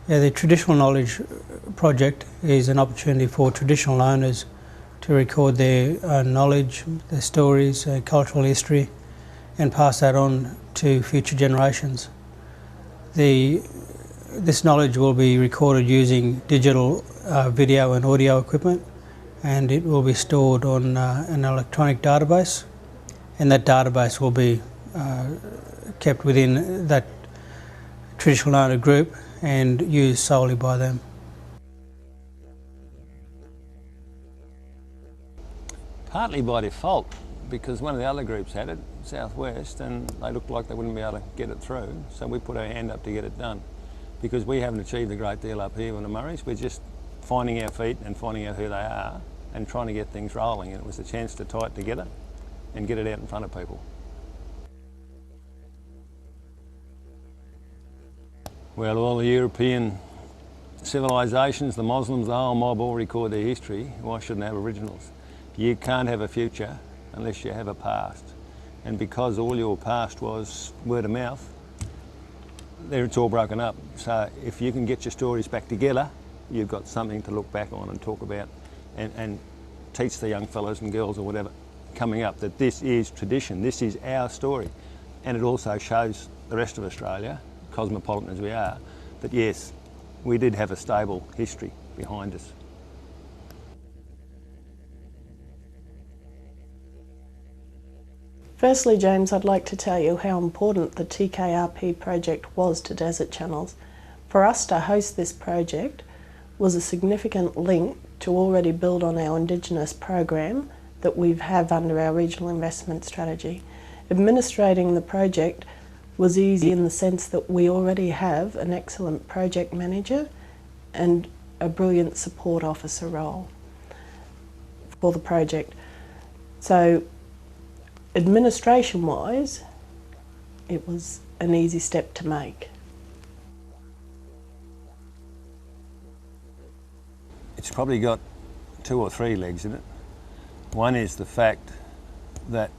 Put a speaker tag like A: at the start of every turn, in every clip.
A: Yeah, the Traditional Knowledge Project is an opportunity for traditional owners to record their knowledge, their stories, cultural history, and pass that on to future generations. This knowledge will be recorded using digital video and audio equipment, and it will be stored on an electronic database, and that database will be kept within that traditional owner group and used solely by them.
B: Partly by default, because one of the other groups had it, Southwest, and they looked like they wouldn't be able to get it through, so we put our hand up to get it done. Because we haven't achieved a great deal up here in the Murrays, we're just finding our feet and finding out who they are and trying to get things rolling, and it was a chance to tie it together and get it out in front of people. Well, all the European civilisations, the Muslims, the whole mob all record their history. Why shouldn't Aboriginals? You can't have a future unless you have a past. And because all your past was word of mouth, there it's all broken up. So if you can get your stories back together, you've got something to look back on and talk about and teach the young fellows and girls or whatever coming up that this is tradition, this is our story. And it also shows the rest of Australia, cosmopolitan as we are, that yes, we did have a stable history behind us.
C: Firstly, James, I'd like to tell you how important the TKRP project was to Desert Channels. For us to host this project was a significant link to already build on our Indigenous program that we have under our regional investment strategy. Administrating the project was easy in the sense that we already have an excellent project manager and a brilliant support officer role for the project. So administration-wise, it was an easy step to make.
B: It's probably got 2 or 3 legs in it. One is the fact that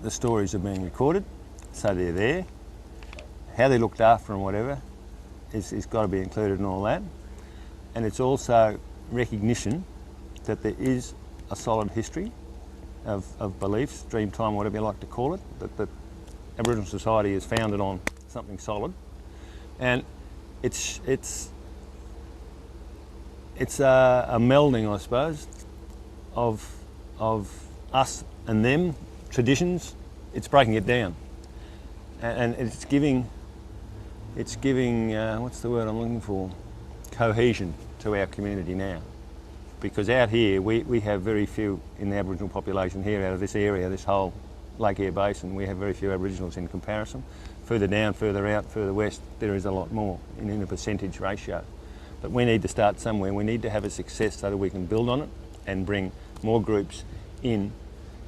B: the stories are being recorded, so they're there. How they're looked after and whatever is got to be included in all that. And it's also recognition that there is a solid history of beliefs, Dreamtime, whatever you like to call it, that Aboriginal society is founded on something solid. And it's a melding, I suppose, of us and them, traditions. It's breaking it down. And it's giving, what's the word I'm looking for? Cohesion to our community now. Because out here, we have very few in the Aboriginal population here out of this area, this whole Lake Eyre Basin, we have very few Aboriginals in comparison. Further down, further out, further west, there is a lot more in a percentage ratio. But we need to start somewhere. We need to have a success so that we can build on it and bring more groups in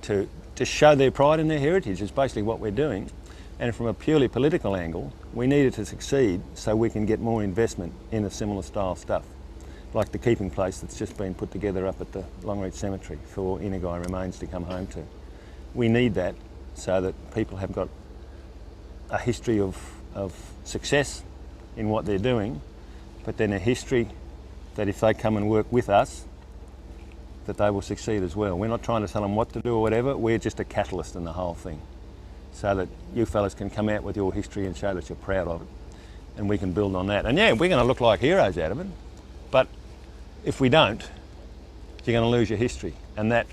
B: to show their pride in their heritage is basically what we're doing. And from a purely political angle, we need it to succeed so we can get more investment in a similar style stuff, like the keeping place that's just been put together up at the Longreach Cemetery for Inigai remains to come home to. We need that so that people have got a history of success in what they're doing, but then a history that if they come and work with us, that they will succeed as well. We're not trying to tell them what to do or whatever, we're just a catalyst in the whole thing, so that you fellas can come out with your history and show that you're proud of it, and we can build on that. And yeah, we're going to look like heroes out of it, but if we don't, you're going to lose your history, and that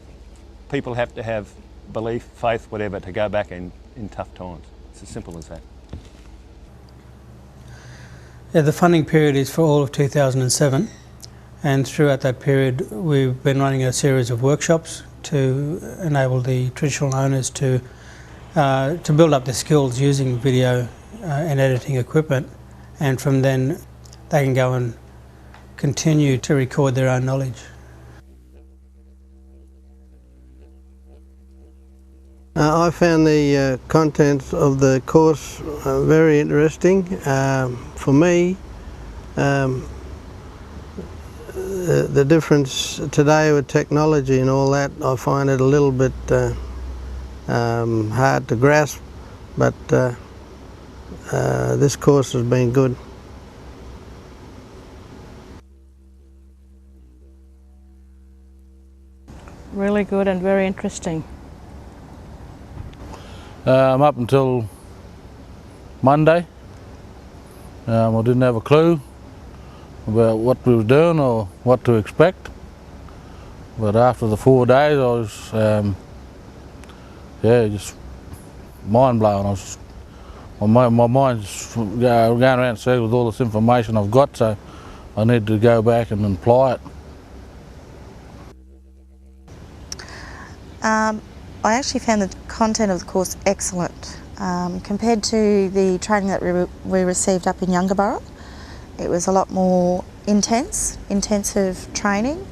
B: people have to have belief, faith, whatever, to go back in tough times. It's as simple as that.
A: Yeah, the funding period is for all of 2007, and throughout that period we've been running a series of workshops to enable the traditional owners to build up their skills using video and editing equipment, and from then they can go and continue to record their own knowledge.
D: I found the contents of the course very interesting. For me, the difference today with technology and all that, I find it a little bit hard to grasp, but this course has been good.
E: really good and very interesting.
F: Up until Monday, I didn't have a clue about what we were doing or what to expect. But after the 4 days, I was, just mind blown. My mind's going around in circles with all this information I've got, so I need to go back and apply it.
G: I actually found the content of the course excellent. Compared to the training that we received up in Yungaburra, it was a lot more intensive training,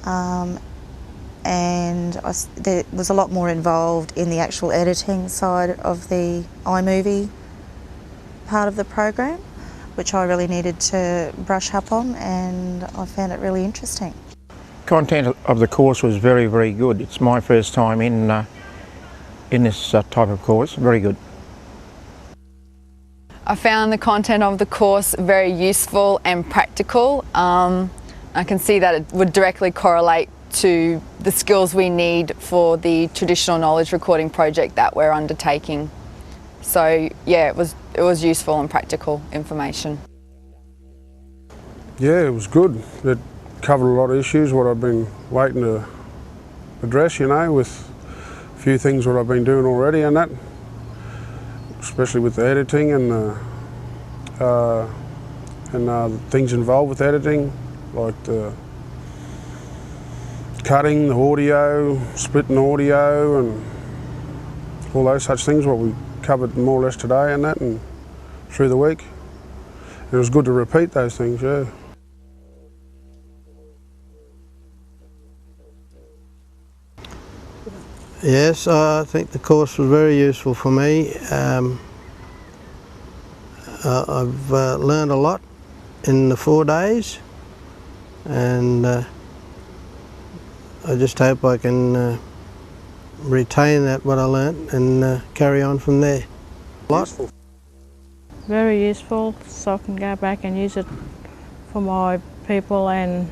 G: and there was a lot more involved in the actual editing side of the iMovie part of the program, which I really needed to brush up on, and I found it really interesting.
H: Content of the course was very, very good. It's my first time in this type of course. Very good.
I: I found the content of the course very useful and practical. I can see that it would directly correlate to the skills we need for the traditional knowledge recording project that we're undertaking. So yeah, it was useful and practical information.
J: Yeah, it was good. It covered a lot of issues what I've been waiting to address, you know, with a few things what I've been doing already and that, especially with the editing and things involved with editing, like the cutting, the audio, splitting audio and all those such things what we covered more or less today and that and through the week. It was good to repeat those things, yeah.
D: Yes, I think the course was very useful for me. I've learned a lot in the 4 days, and I just hope I can retain that what I learnt and carry on from there. A lot.
E: Very useful, so I can go back and use it for my people and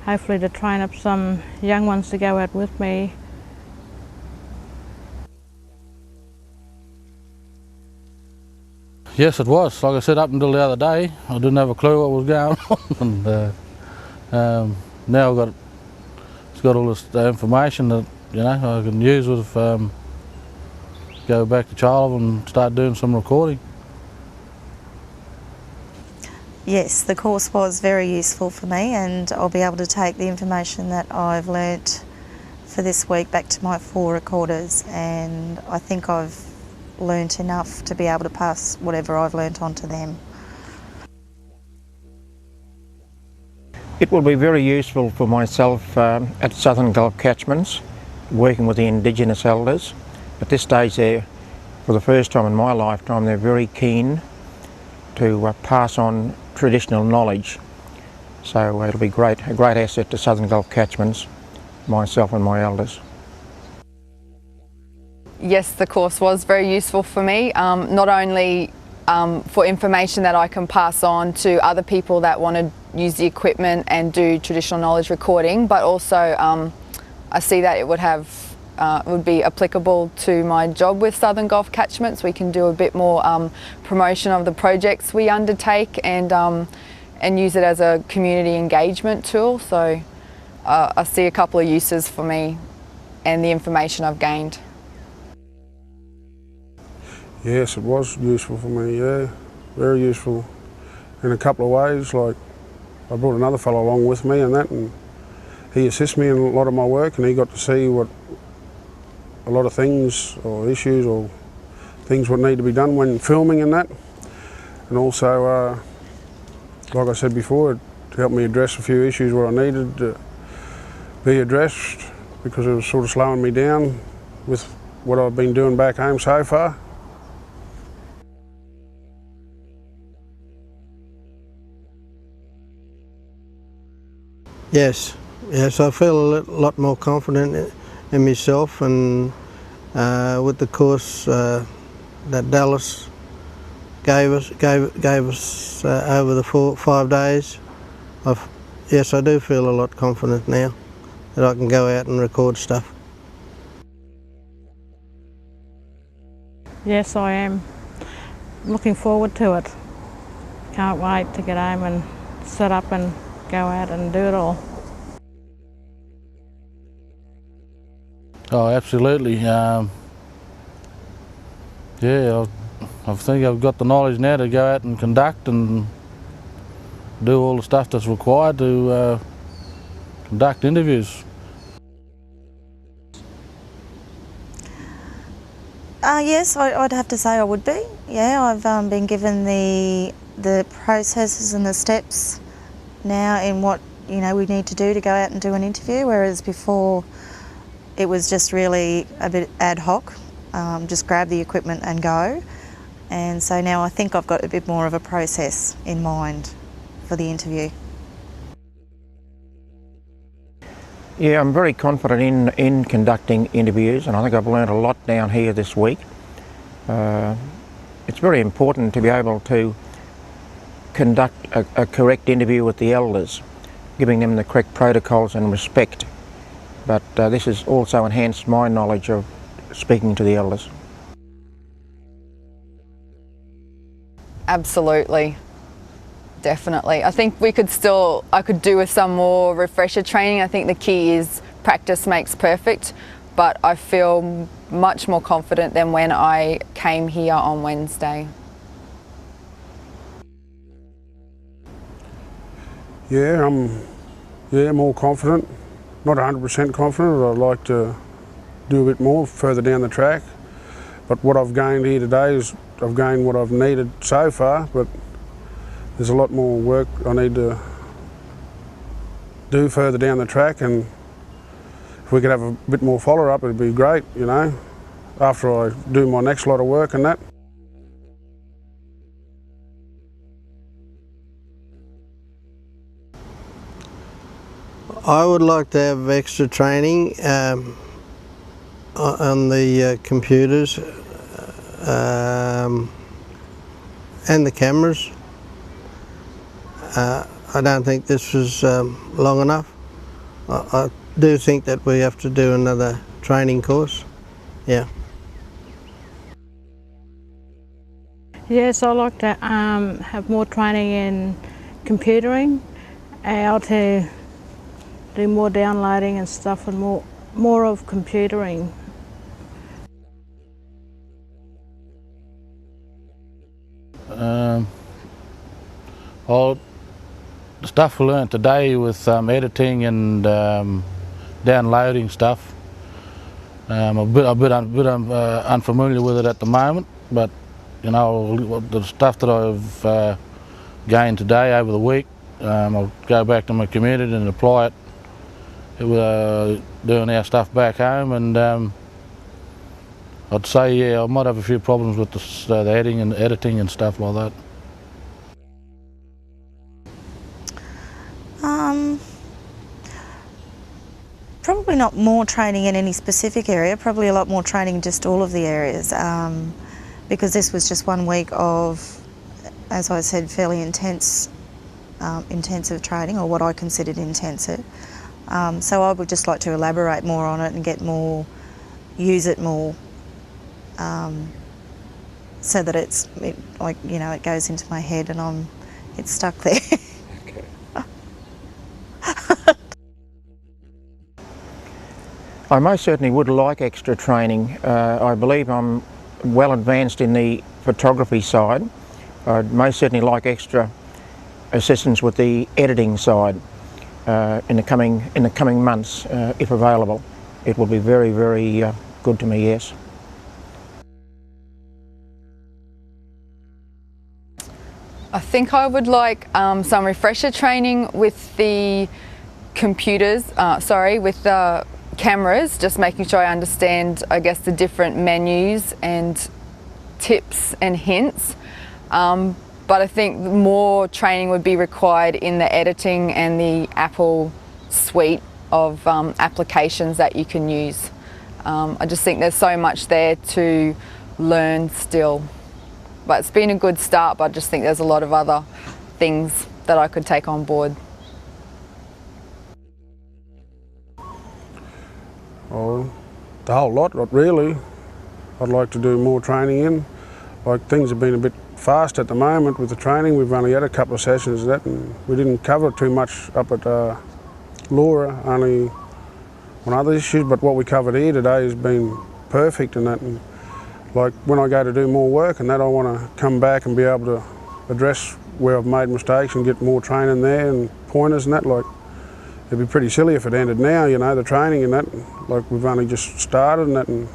E: hopefully to train up some young ones to go out with me.
F: Yes, it was. Like I said, up until the other day, I didn't have a clue what was going on, and now it's got all this information that I can use with go back to Charleville and start doing some recording.
G: Yes, the course was very useful for me, and I'll be able to take the information that I've learnt for this week back to my 4 recorders, and I think I've learnt enough to be able to pass whatever I've learnt on to them.
H: It will be very useful for myself at Southern Gulf Catchments, working with the Indigenous elders. At this stage there, for the first time in my lifetime, they're very keen to pass on traditional knowledge. So it'll be a great asset to Southern Gulf Catchments, myself and my elders.
I: Yes, the course was very useful for me, not only for information that I can pass on to other people that want to use the equipment and do traditional knowledge recording, but also I see that it would be applicable to my job with Southern Gulf Catchments. We can do a bit more promotion of the projects we undertake and use it as a community engagement tool. So I see a couple of uses for me and the information I've gained.
J: Yes, it was useful for me, yeah. Very useful in a couple of ways. Like, I brought another fellow along with me and that, and he assists me in a lot of my work, and he got to see what a lot of things or issues or things what need to be done when filming and that. And also, like I said before, it helped me address a few issues where I needed to be addressed because it was sort of slowing me down with what I've been doing back home so far.
D: Yes, I feel a lot more confident in myself, and with the course that Dallas gave us over the 5 days, yes, I do feel a lot confident now that I can go out and record stuff.
E: Yes, I am. Looking forward to it. Can't wait to get home and set up and go out and do it all.
F: Oh, absolutely. Yeah, I think I've got the knowledge now to go out and conduct and do all the stuff that's required to conduct interviews.
G: Yes, I'd have to say I would be. Yeah, I've been given the processes and the steps now in what we need to do to go out and do an interview, whereas before it was just really a bit ad hoc, just grab the equipment and go. And so now I think I've got a bit more of a process in mind for the interview.
H: Yeah, I'm very confident in conducting interviews, and I think I've learned a lot down here this week. It's very important to be able to conduct a correct interview with the elders, giving them the correct protocols and respect. But this has also enhanced my knowledge of speaking to the elders.
I: Absolutely. Definitely. I think I could do with some more refresher training. I think the key is practice makes perfect, but I feel much more confident than when I came here on Wednesday.
J: Yeah, I'm more confident. Not 100% confident, but I'd like to do a bit more further down the track. But what I've gained here today is I've gained what I've needed so far, but there's a lot more work I need to do further down the track, and if we could have a bit more follow-up, it'd be great, after I do my next lot of work and that.
D: I would like to have extra training on the computers and the cameras. I don't think this was long enough. I do think that we have to do another training course. Yeah.
E: Yes, I'd like to have more training in computering, how to do more downloading and stuff, and more of computering.
F: Well, the stuff we learnt today with editing and downloading stuff, I'm a bit unfamiliar with it at the moment, but the stuff that I've gained today over the week, I'll go back to my community and apply it. Doing our stuff back home, and I'd say, yeah, I might have a few problems with the editing and stuff like that.
G: Probably not more training in any specific area, probably a lot more training in just all of the areas, because this was just 1 week of, as I said, fairly intensive training, or what I considered intensive. So I would just like to elaborate more on it and use it more, so that it goes into my head and it's stuck there.
H: Okay. I most certainly would like extra training. I believe I'm well advanced in the photography side. I'd most certainly like extra assistance with the editing side. In the coming months, if available. It will be very, very good to me, yes.
I: I think I would like some refresher training with the computers, with the cameras, just making sure I understand, I guess, the different menus and tips and hints. But I think more training would be required in the editing and the Apple suite of applications that you can use. I just think there's so much there to learn still. But it's been a good start, but I just think there's a lot of other things that I could take on board.
J: Oh, the whole lot, not really. I'd like to do more training in. Like, things have been a bit fast at the moment with the training. We've only had a couple of sessions of that, and we didn't cover too much up at Laura, only on other issues, but what we covered here today has been perfect in that. And like, when I go to do more work and that, I want to come back and be able to address where I've made mistakes and get more training there and pointers and that. Like, it'd be pretty silly if it ended now, you know, the training and that. Like, we've only just started and that, and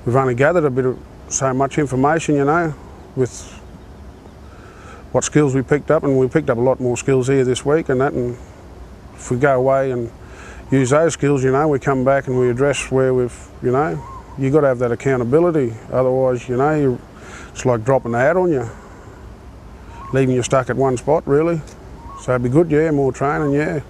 J: we've only gathered a bit of so much information, you know, with what skills we picked up, and we picked up a lot more skills here this week and that. And if we go away and use those skills, you know, we come back and we address where we've, you know, you've got to have that accountability. Otherwise, you know, it's like dropping the hat on you, leaving you stuck at one spot, really. So it'd be good, yeah, more training, yeah.